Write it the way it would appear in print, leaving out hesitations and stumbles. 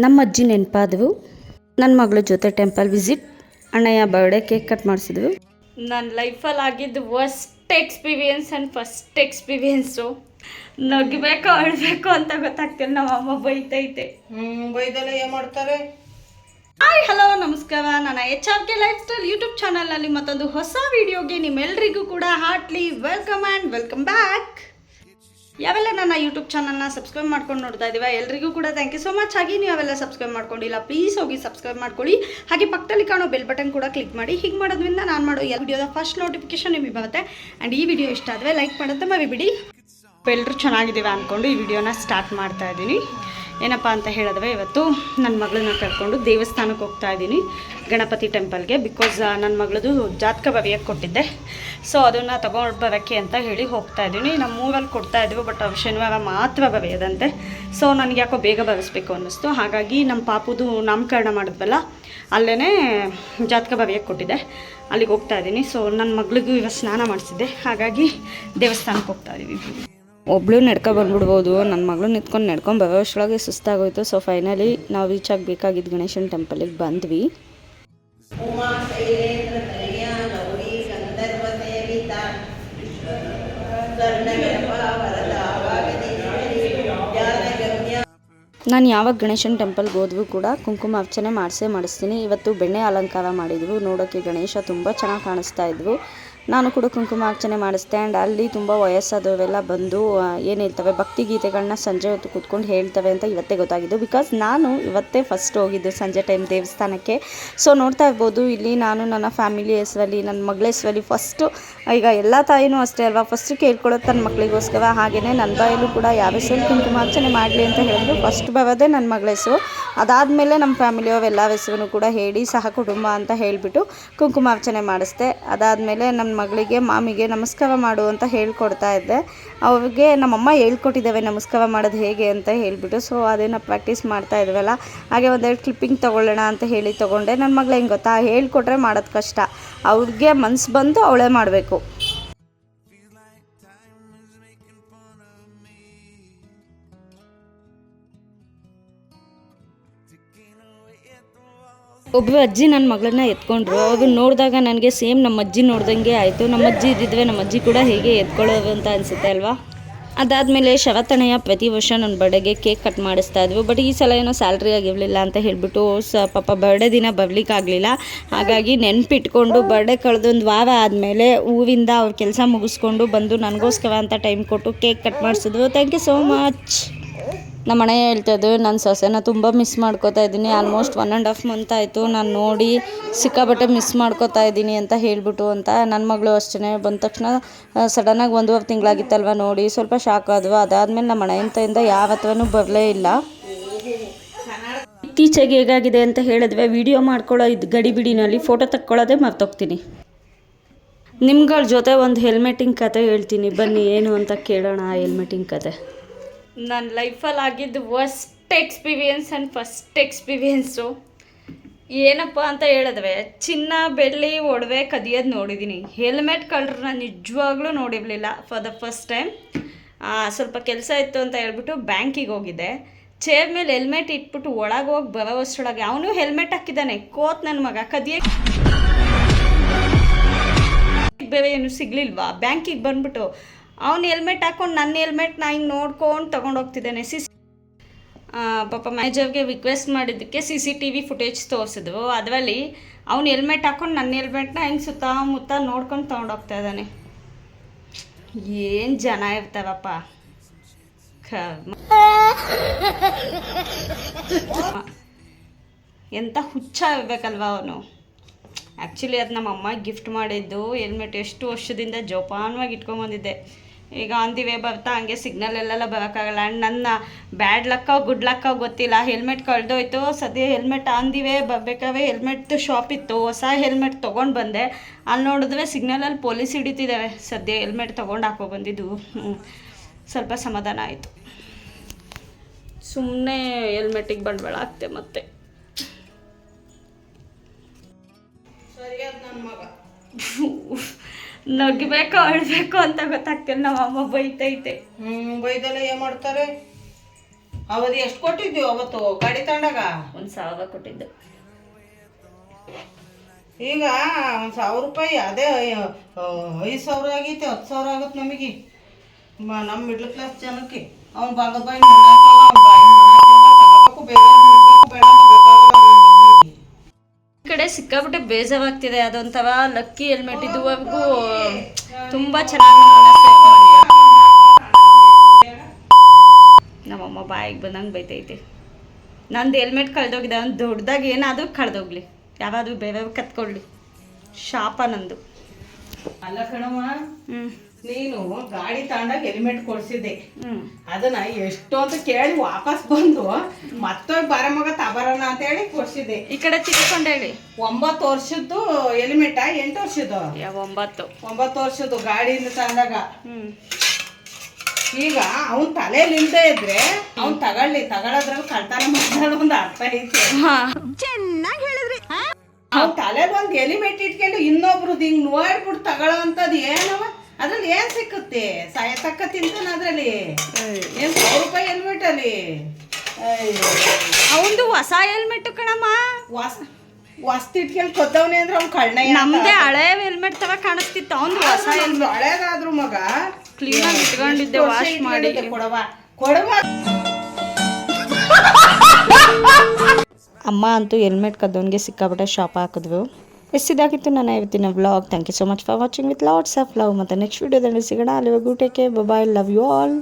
ನಮ್ಮ ಅಜ್ಜಿ ನೆನಪಾದವು. ನನ್ನ ಮಗಳ ಜೊತೆ ಟೆಂಪಲ್ ವಿಸಿಟ್, ಅಣ್ಣಯ್ಯ ಬರ್ಡೇ ಕೇಕ್ ಕಟ್ ಮಾಡಿಸಿದ್ವು. ನನ್ನ ಲೈಫಲ್ಲಿ ಆಗಿದ್ದು worst experience and first experience. ನಗಬೇಕು ಅಳಬೇಕು ಅಂತ ಗೊತ್ತಾಗ್ತಿಲ್ಲ. ನಮ್ಮ ಅಮ್ಮ ಬೈತೈತೆ. ಬೈದಲ್ಲ ಏನು ಮಾಡ್ತಾರೆ? ಹಾಯ್ ಹಲೋ ನಮಸ್ಕಾರ. ನನ್ನ HRK ಲೈಫ್ ಸ್ಟೈಲ್ ಯೂಟ್ಯೂಬ್ ಚಾನಲ್ನಲ್ಲಿ ಮತ್ತೊಂದು ಹೊಸ ವಿಡಿಯೋಗೆ ನಿಮ್ಮೆಲ್ಲರಿಗೂ ಕೂಡ heartly welcome and welcome back. ಯಾವೆಲ್ಲ ನನ್ನ ಯೂಟ್ಯೂಬ್ ಚಾನಲ್ನ ಸಬ್ಸ್ಕ್ರೈಬ್ ಮಾಡ್ಕೊಂಡು ನೋಡ್ತಾ ಇದ್ದೀವಿ ಎಲ್ರಿಗೂ ಕೂಡ ಥ್ಯಾಂಕ್ ಯು ಸೊ ಮಚ್. ಹಾಗೆ ನೀವು ಯಾವೆಲ್ಲ ಸಬ್ಸ್ಕ್ರೈಬ್ ಮಾಡ್ಕೊಂಡಿಲ್ಲ ಪ್ಲೀಸ್ ಹೋಗಿ ಸಬ್ಸ್ಕ್ರೈಬ್ ಮಾಡ್ಕೊಳ್ಳಿ. ಹಾಗೆ ಪಕ್ಕದಲ್ಲಿ ಕಾಣೋ ಬೆಲ್ ಬಟನ್ ಕೂಡ ಕ್ಲಿಕ್ ಮಾಡಿ. ಹೀಗೆ ಮಾಡೋದ್ರಿಂದ ನಾನು ಮಾಡೋ ಎಲ್ಲ ವಿಡಿಯೋದ ಫಸ್ಟ್ ನೋಟಿಫಿಕೇಶನ್ ನಿಮಗೆ ಬರುತ್ತೆ. ಆ್ಯಂಡ್ ಈ ವಿಡಿಯೋ ಇಷ್ಟ ಆದರೆ ಲೈಕ್ ಮಾಡೋದು ಮರಿಬಿಡಿ. ಎಲ್ಲರೂ ಚೆನ್ನಾಗಿದ್ದೀವಿ ಅಂದ್ಕೊಂಡು ಈ ವಿಡಿಯೋನ ಸ್ಟಾರ್ಟ್ ಮಾಡ್ತಾ ಇದ್ದೀನಿ. ಏನಪ್ಪ ಅಂತ ಹೇಳಿದ್ರೆ, ಇವತ್ತು ನನ್ನ ಮಗಳನ್ನ ಕರ್ಕೊಂಡು ದೇವಸ್ಥಾನಕ್ಕೆ ಹೋಗ್ತಾ ಇದ್ದೀನಿ, ಗಣಪತಿ ಟೆಂಪಲ್ಗೆ. ಬಿಕಾಸ್ ನನ್ನ ಮಗಳದು ಜಾತಕ ಬರೆಯೋಕ್ಕೆ ಕೊಟ್ಟಿದ್ದೆ. ಸೊ ಅದನ್ನು ತೊಗೊಂಡು ಬರೋಕ್ಕೆ ಅಂತ ಹೇಳಿ ಹೋಗ್ತಾ ಇದ್ದೀನಿ. ನಮ್ಮ ಊರಲ್ಲಿ ಕೊಡ್ತಾ ಇದ್ವಿ, ಬಟ್ ಶನಿವಾರ ಮಾತ್ರ ಬರೆಯೋದಂತೆ. ಸೊ ನನಗೆ ಯಾಕೋ ಬೇಗ ಬರೆಸ್ಬೇಕು ಅನ್ನಿಸ್ತು. ಹಾಗಾಗಿ ನಮ್ಮ ಪಾಪುದು ನಾಮಕರಣ ಮಾಡಿದ್ವಲ್ಲ, ಅಲ್ಲೇ ಜಾತಕ ಬರೆಯೋಕ್ಕೆ ಕೊಟ್ಟಿದ್ದೆ, ಅಲ್ಲಿಗೆ ಹೋಗ್ತಾ ಇದ್ದೀನಿ. ಸೊ ನನ್ನ ಮಗಳಿಗೂ ಇವತ್ತು ಸ್ನಾನ ಮಾಡಿಸಿದ್ದೆ, ಹಾಗಾಗಿ ದೇವಸ್ಥಾನಕ್ಕೆ ಹೋಗ್ತಾ ಇದ್ದೀವಿ. ಒಬ್ಬಳು ಬಂದ್ಬಿಡ್ಬೋದು, ನನ್ನ ಮಗಳು ನಿಂತ್ಕೊಂಡು ನಡ್ಕೊಂಡು ಬರೋಷ್ಟೊಳಗೆ ಸುಸ್ತಾಗೋಯ್ತು. ಸೊ ಫೈನಲಿ ನಾವು ರೀಚ್ ಆಗಬೇಕಾಗಿದ್ದು ಗಣೇಶನ ಟೆಂಪಲಿಗೆ ಬಂದ್ವಿ. ನಾನು ಯಾವಾಗ ಗಣೇಶನ ಟೆಂಪಲ್ಗೆ ಹೋದ್ವು ಕೂಡ ಕುಂಕುಮ ಅರ್ಚನೆ ಮಾಡಿಸ್ತೀನಿ. ಇವತ್ತು ಬೆಣ್ಣೆ ಅಲಂಕಾರ ಮಾಡಿದ್ವು, ನೋಡೋಕ್ಕೆ ಗಣೇಶ ತುಂಬ ಚೆನ್ನಾಗಿ ಕಾಣಿಸ್ತಾ ಇದ್ವು. ನಾನು ಕೂಡ ಕುಂಕುಮ ಅರ್ಚನೆ ಮಾಡಿಸ್ದೆ. ಆ್ಯಂಡ್ ಅಲ್ಲಿ ತುಂಬ ವಯಸ್ಸಾದವೆಲ್ಲ ಬಂದು ಏನು ಹೇಳ್ತವೆ, ಭಕ್ತಿಗೀತೆಗಳನ್ನ ಸಂಜೆ ಹೊತ್ತು ಕೂತ್ಕೊಂಡು ಹೇಳ್ತವೆ ಅಂತ ಇವತ್ತೇ ಗೊತ್ತಾಗಿದ್ದು. ಬಿಕಾಸ್ ನಾನು ಇವತ್ತೇ ಫಸ್ಟ್ ಹೋಗಿದ್ದು ಸಂಜೆ ಟೈಮ್ ದೇವಸ್ಥಾನಕ್ಕೆ. ಸೊ ನೋಡ್ತಾ ಇರ್ಬೋದು, ಇಲ್ಲಿ ನಾನು ನನ್ನ ಫ್ಯಾಮಿಲಿ ಹೆಸರಲ್ಲಿ, ನನ್ನ ಮಗಳ ಹೆಸರಲ್ಲಿ ಫಸ್ಟು, ಈಗ ಎಲ್ಲ ತಾಯಿನೂ ಅಷ್ಟೇ ಅಲ್ವಾ, ಫಸ್ಟು ಕೇಳ್ಕೊಳ್ಳೋದು ತನ್ನ ಮಕ್ಕಳಿಗೋಸ್ಕರ. ಹಾಗೆಯೇ ನನ್ನ ಬಾಯಲ್ಲೂ ಕೂಡ ಯಾವ ಹೆಸರಲ್ಲಿ ಕುಂಕುಮಾರ್ಚನೆ ಮಾಡಲಿ ಅಂತ ಹೇಳಿದ್ರು ಫಸ್ಟ್ ಬರೋದೇ ನನ್ನ ಮಗಳ ಹೆಸರು. ಅದಾದಮೇಲೆ ನಮ್ಮ ಫ್ಯಾಮಿಲಿಯವ್ರ ಹೆಸರನ್ನು ಕೂಡ ಹೇಳಿ ಸಹ ಕುಟುಂಬ ಅಂತ ಹೇಳಿಬಿಟ್ಟು ಕುಂಕುಮಾರ್ಚನೆ ಮಾಡಿಸ್ದೆ. ಅದಾದಮೇಲೆ ನನ್ನ ಮಗಳಿಗೆ ಮಾಮಿಗೆ ನಮಸ್ಕಾರ ಮಾಡು ಅಂತ ಹೇಳ್ಕೊಡ್ತಾ ಇದ್ದೆ. ಅವ್ರಿಗೆ ನಮ್ಮಮ್ಮ ಹೇಳ್ಕೊಟ್ಟಿದ್ದಾವೆ ನಮಸ್ಕಾರ ಮಾಡೋದು ಹೇಗೆ ಅಂತ ಹೇಳಿಬಿಟ್ಟು. ಸೊ ಅದನ್ನು ಪ್ರಾಕ್ಟೀಸ್ ಮಾಡ್ತಾ ಇದ್ವಲ್ಲ, ಹಾಗೆ ಒಂದೆರಡು ಕ್ಲಿಪ್ಪಿಂಗ್ ತೊಗೊಳ್ಳೋಣ ಅಂತ ಹೇಳಿ ತೊಗೊಂಡೆ. ನನ್ನ ಮಗಳು ಹೆಂಗೆ ಗೊತ್ತಾ, ಹೇಳ್ಕೊಟ್ರೆ ಮಾಡೋದು ಕಷ್ಟ, ಅವ್ರಿಗೆ ಮನ್ಸು ಬಂದು ಅವಳೇ ಮಾಡಬೇಕು. ಒಬ್ಬರು ಅಜ್ಜಿ ನನ್ನ ಮಗಳನ್ನ ಎತ್ಕೊಂಡ್ರು. ಅವ್ರು ನೋಡಿದಾಗ ನನಗೆ ಸೇಮ್ ನಮ್ಮ ಅಜ್ಜಿ ನೋಡ್ದಂಗೆ ಆಯಿತು. ನಮ್ಮ ಅಜ್ಜಿ ಇದ್ದಿದ್ವೆ ನಮ್ಮ ಅಜ್ಜಿ ಕೂಡ ಹೇಗೆ ಎತ್ಕೊಳ್ಳೋದು ಅಂತ ಅನಿಸುತ್ತೆ ಅಲ್ವಾ. ಅದಾದಮೇಲೆ ಶರತ್ತಣ್ಣಯ್ಯ ಪ್ರತಿ ವರ್ಷ ನನ್ನ ಬರ್ಡೇಗೆ ಕೇಕ್ ಕಟ್ ಮಾಡಿಸ್ತಾ ಇದ್ವು. ಬಟ್ ಈ ಸಲ ಏನೋ ಸ್ಯಾಲ್ರಿ ಆಗಿರಲಿಲ್ಲ ಅಂತ ಹೇಳಿಬಿಟ್ಟು ಪಾಪ ಬರ್ಡೇ ದಿನ ಬರಲಿಕ್ಕಾಗಲಿಲ್ಲ. ಹಾಗಾಗಿ ನೆನಪಿಟ್ಕೊಂಡು ಬರ್ಡೇ ಕಳೆದೊಂದು ವಾರ ಆದಮೇಲೆ ಊರಿಂದ ಅವ್ರ ಕೆಲಸ ಮುಗಿಸ್ಕೊಂಡು ಬಂದು ನನಗೋಸ್ಕರ ಅಂತ ಟೈಮ್ ಕೊಟ್ಟು ಕೇಕ್ ಕಟ್ ಮಾಡಿಸಿದ್ರು. Thank you so much. ನಮ್ಮ ಅಣ್ಣ ಹೇಳ್ತಾಯಿದ್ದು, ನನ್ನ ಸೊಸೆನ ತುಂಬ ಮಿಸ್ ಮಾಡ್ಕೋತಾ ಇದ್ದೀನಿ. ಆಲ್ಮೋಸ್ಟ್ 1.5 ಮಂತ್ ಆಯಿತು ನಾನು ನೋಡಿ, ಸಿಕ್ಕಾಬಟ್ಟೆ ಮಿಸ್ ಮಾಡ್ಕೋತಾ ಇದ್ದೀನಿ ಅಂತ ಹೇಳಿಬಿಟ್ಟು ಅಂತ. ನನ್ನ ಮಗಳು ಅಷ್ಟೇ ಬಂದ ತಕ್ಷಣ ಸಡನ್ನಾಗಿ 1.5 ತಿಂಗಳಾಗಿತ್ತಲ್ವ, ನೋಡಿ ಸ್ವಲ್ಪ ಶಾಕ್ ಆದ್ವು. ಅದಾದಮೇಲೆ ನಮ್ಮ ಅಣ್ಣ ಯಾವ ಹತ್ರನೂ ಬರಲೇ ಇಲ್ಲ. ಇತ್ತೀಚೆಗೆ ಹೇಗಾಗಿದೆ ಅಂತ ಹೇಳಿದ್ವಿ, ವಿಡಿಯೋ ಮಾಡ್ಕೊಳ್ಳೋ ಇದು ಗಡಿಬಿಡಿನಲ್ಲಿ ಫೋಟೋ ತಕ್ಕೊಳ್ಳೋದೇ ಮರ್ತೋಗ್ತೀನಿ. ನಿಮ್ಗಳ ಜೊತೆ ಒಂದು ಹೆಲ್ಮೆಟಿಂಗ್ ಕತೆ ಹೇಳ್ತೀನಿ ಬನ್ನಿ, ಏನು ಅಂತ ಕೇಳೋಣ. ಆ ಹೆಲ್ಮೆಟಿಂಗ್ ಕತೆ ನನ್ನ ಲೈಫಲ್ಲಿ ಆಗಿದ್ದು worst experience and first experience. ಏನಪ್ಪ ಅಂತ ಹೇಳಿದ್ರೆ, ಚಿನ್ನ ಬೆಳ್ಳಿ ಒಡವೆ ಕದಿಯೋದು ನೋಡಿದ್ದೀನಿ, ಹೆಲ್ಮೆಟ್ ಕಳ್ರನ್ನ ನಿಜವಾಗ್ಲೂ ನೋಡಿರಲಿಲ್ಲ ಫಾರ್ ದ ಫಸ್ಟ್ ಟೈಮ್. ಸ್ವಲ್ಪ ಕೆಲಸ ಇತ್ತು ಅಂತ ಹೇಳ್ಬಿಟ್ಟು ಬ್ಯಾಂಕಿಗೆ ಹೋಗಿದ್ದೆ. ಚೇರ್ ಮೇಲೆ ಹೆಲ್ಮೆಟ್ ಇಟ್ಬಿಟ್ಟು ಒಳಗೆ ಹೋಗಿ ಬರೋವಷ್ಟರೊಳಗೆ ಅವನು ಹೆಲ್ಮೆಟ್ ಹಾಕಿದ್ದಾನೆ, ಕೋತ್ ನನ್ನ ಮಗ ಕದಿಯೋಕ್ಕೆ ಬೇರೆ ಏನು ಸಿಗಲಿಲ್ವಾ. ಬ್ಯಾಂಕಿಗೆ ಬಂದ್ಬಿಟ್ಟು ಅವ್ನು ಹೆಲ್ಮೆಟ್ ಹಾಕ್ಕೊಂಡು ನನ್ನ ಹೆಲ್ಮೆಟ್ನ ಹಿಂಗೆ ನೋಡ್ಕೊಂಡು ತೊಗೊಂಡೋಗ್ತಿದ್ದಾನೆ. ಪಾಪ ಮ್ಯಾನೇಜರ್ಗೆ ರಿಕ್ವೆಸ್ಟ್ ಮಾಡಿದ್ದಕ್ಕೆ CCTV ಫುಟೇಜ್ ತೋರಿಸಿದ್ವು. ಅದರಲ್ಲಿ ಅವ್ನು ಹೆಲ್ಮೆಟ್ ಹಾಕ್ಕೊಂಡು ನನ್ನ ಹೆಲ್ಮೆಟ್ನ ಹಿಂಗೆ ಸುತ್ತಮುತ್ತ ನೋಡ್ಕೊಂಡು ತೊಗೊಂಡೋಗ್ತಾ ಇದ್ದಾನೆ. ಏನು ಜನ ಇರ್ತಾರಪ್ಪ, ಎಂಥ ಹುಚ್ಚ ಇರಬೇಕಲ್ವ ಅವನು. ಆ್ಯಕ್ಚುಲಿ ಅದು ನಮ್ಮ ಅಮ್ಮ ಗಿಫ್ಟ್ ಮಾಡಿದ್ದು ಹೆಲ್ಮೆಟ್, ಎಷ್ಟು ವರ್ಷದಿಂದ ಜೋಪಾನವಾಗಿ ಇಟ್ಕೊಂಬಂದಿದ್ದೆ. ಈಗ ಆನ್ ದಿ ವೇ ಬರ್ತಾ ಹಂಗೆ ಸಿಗ್ನಲ್ಲೆಲ್ಲ ಬರೋಕ್ಕಾಗಲ್ಲ. ಆ್ಯಂಡ್ ನನ್ನ ಬ್ಯಾಡ್ ಲಕ್ಕೋ ಗುಡ್ ಲಕ್ಕೋ ಗೊತ್ತಿಲ್ಲ, ಹೆಲ್ಮೆಟ್ ಕಳೆದೋಯ್ತು. ಸದ್ಯ ಹೆಲ್ಮೆಟ್ ಆನ್ ದಿ ವೇ ಬರಬೇಕಾದ್ರೆ ಹೆಲ್ಮೆಟ್ ಶಾಪ್ ಇತ್ತು, ಹೊಸ ಹೆಲ್ಮೆಟ್ ತೊಗೊಂಡು ಬಂದೆ. ಅಲ್ಲಿ ನೋಡಿದ್ರೆ ಸಿಗ್ನಲಲ್ಲಿ ಪೊಲೀಸ್ ಹಿಡಿತಿದ್ದಾವೆ. ಸದ್ಯ ಹೆಲ್ಮೆಟ್ ತೊಗೊಂಡು ಹಾಕೋ ಬಂದಿದ್ದು ಸ್ವಲ್ಪ ಸಮಾಧಾನ ಆಯಿತು. ಸುಮ್ಮನೆ ಹೆಲ್ಮೆಟಿಗೆ ಬಂಡವಾಳ ಆಗ್ತೆ ಮತ್ತೆ. ನಗಬೇಕು ಅಳಬೇಕು ಅಂತ ಗೊತ್ತಾಗ್ತಿಲ್ಲ. ನಮ್ಮ ಅಮ್ಮ ಬೈತೈತೆ. ಬೈದಲ್ಲ ಏನು ಮಾಡ್ತಾರೆ? ಅವಧಿ ಎಷ್ಟು ಕೊಟ್ಟಿದ್ವಿ ಅವತ್ತು ಗಾಡಿ ತಗೊಂಡಾಗ? 1,000 ಕೊಟ್ಟಿದ್ದು. ಈಗ 1,000 ರೂಪಾಯಿ ಅದೇ 5,000 ಆಗೈತೆ, 10,000 ಆಗುತ್ತೆ ನಮಗೆ. ನಮ್ಮ ಮಿಡ್ಲ್ ಕ್ಲಾಸ್ ಜನಕ್ಕೆ ಅವ್ನು ಭಾಗದ ಬಾಯಿ ಈ ಕಡೆ ಸಿಕ್ಕಾಬಿಟ್ಟೆ ಬೇಜಾರಾಗ್ತಿದೆ. ಅದೊಂಥರ ಲಕ್ಕಿ ಹೆಲ್ಮೆಟ್ ಇದುವರೆಗೂ ತುಂಬಾ ಚೆನ್ನಾಗಿ ನಮ್ಮಮ್ಮ ಬಾಯಿಗೆ ಬಂದಂಗೆ ಬೈತೈತೆ. ನಂದು ಹೆಲ್ಮೆಟ್ ಕಳೆದೋಗಿದೆ, ಅವ್ನು ದೊಡ್ಡದಾಗಿ ಏನಾದರೂ ಕಳೆದೋಗ್ಲಿ, ಯಾರಾದರೂ ಬೇರೆ ಕತ್ಕೊಳ್ಳಿ, ಶಾಪ ನಂದು. ಅಲ್ಲ ಕಣಮ್ಮ, ಹ್ಞೂ ನೀನು ಗಾಡಿ ತಗೊಂಡಾಗ ಹೆಲ್ಮೆಟ್ ಕೊಡ್ಸಿದ್ದೆ, ಹ್ಞೂ ಅದನ್ನ ಎಷ್ಟು ಅಂತ ಕೇಳಿ ವಾಪಸ್ ಬಂದು ಮತ್ತೊಬ್ಬ ಬರ ಮಗ ತಬರೋಣ ಅಂತ ಹೇಳಿ ಕೊಡ್ಸಿದ್ದೆ. ಈ ಕಡೆ ತಿಳ್ಕೊಂಡು ಹೇಳಿ. 9 ವರ್ಷದ್ದು ಹೆಲ್ಮೆಟ 8 ವರ್ಷದ್ದು? 9 ವರ್ಷದ್ದು ಗಾಡಿಯಿಂದ ತಗೊಂಡಾಗ. ಈಗ ಅವ್ನ್ ತಲೆಯಲ್ಲಿ ಇಲ್ದೇ ಇದ್ರೆ ಅವ್ನ್ ತಗೊಳ್ಳೋದ್ರಲ್ಲಿ ಕಳ್ತನ ಮಾತಾಡೋ ಒಂದು ಅರ್ಥ ಐತೆ. ಚೆನ್ನಾಗಿ ಹೇಳಿದ್ರಿ. ಅವ್ನ್ ತಲೆಯಲ್ಲಿ ಒಂದು ಹೆಲ್ಮೆಟ್ ಇಟ್ಕೊಂಡು ಇನ್ನೊಬ್ರದ್ದು ಹಿಂಗ್ ನೋಡ್ಬಿಟ್ಟು ತಗೊಳ್ಳೋ ಅಂತದ್ ಏನವ? ಅದ್ರಲ್ಲಿ ಏನ್ ಸಿಕ್ಕುತ್ತೆ? ಸಾಯತಕ್ಕ ತಿಂತಾನ ಅದ್ರಲ್ಲಿ? ಏನ್ 100 ರೂಪಾಯಿ ಹೆಲ್ಮೆಟ್ ಅಲ್ಲಿ? ಅವಂದು ಹೊಸ ಹೆಲ್ಮೆಟ್ ಕಣಮ್ಮ. ವಸ್ತು ಇಟ್ಕೊಂಡು ಕೊದ್ದವನೇ ಅಂದ್ರೆ ಅವ್ನು ಕಳ್ಳ. ನಮ್ದೇ ಹಳೆ ಹೆಲ್ಮೆಟ್ ತರ ಕಾಣಿಸ್ತಿತ್ತು, ಅವ್ನು ಹೊಸ ಹೆಲ್ಮೆಟ್. ಹಳೇದಾದ್ರು ಮಗ ಕ್ಲೀನ್ ಆಗಿ ಇಟ್ಕೊಂಡಿದ್ದೆ, ವಾಶ್ ಮಾಡಿ. ಕೊಡವ ಅಮ್ಮ ಅಂತೂ ಹೆಲ್ಮೆಟ್ ಕದ್ದವನಿಗೆ ಸಿಕ್ಕಾಪಟ್ಟೆ ಶಾಪ್ ಹಾಕಿದ್ವು. ಎಷ್ಟಿದಾಗಿತ್ತು ನನ್ನ ಇವತ್ತಿನ vlog. Thank you so much for watching with lots of love. ಮತ್ತು ನೆಕ್ಸ್ಟ್ ವಿಡಿಯೋದಲ್ಲಿ ಸಿಗೋಣ. ಅಲ್ಲಿವರೆಗೂ take care, bye, love you all.